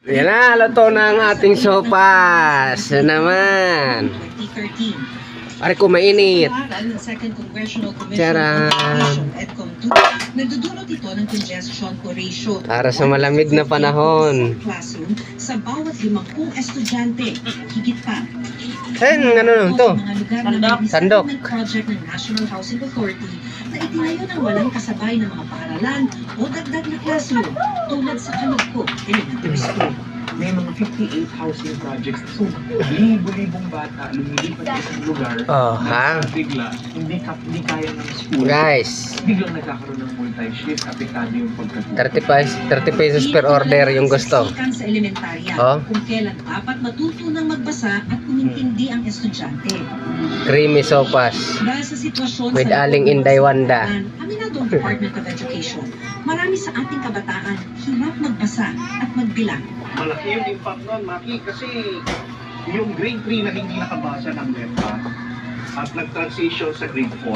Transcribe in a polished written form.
Yan na, luto na ang ating sopas. Yan naman. 2013. Pare ko mainit. Ng Second Congressional Commission Tcharan! on Education, EDCOM 2, nagdudulot ito ng congestion o ratio. Para sa malamig na panahon. Sa classroom sa bawat 50 estudyante. Higit pa. Ayun, ano nun to? Sa mga lugar na may Sandok. resettlement project ng National Housing Authority na itinayo ng walang kasabay ng mga paaralan o dagdag na classroom tulad sa Kalugko Elementary School. May mga 58 housing projects. So, libo-libong bata lumilipat sa isang lugar. Oh, ha? Bigla, hindi kaya ng school. Guys, Biglang nagkakaroon ng multi-shift, apektado yung pagkatulog. 30 pesos per order yung gusto. Sa elementarya, Oh. kung kailan dapat matutunang magbasa at umintindi ang estudyante. Creamy sopas. Dahil sa sitwasyon With sa Aling Inday Wanda. Aminado ang Department of Education, marami sa ating kabataan hirap magbasa at magbilang. Malaki yung impact nun, Maki, kasi yung grade 3 na hindi nakabasa ng NEPA at nag-transition sa grade 4,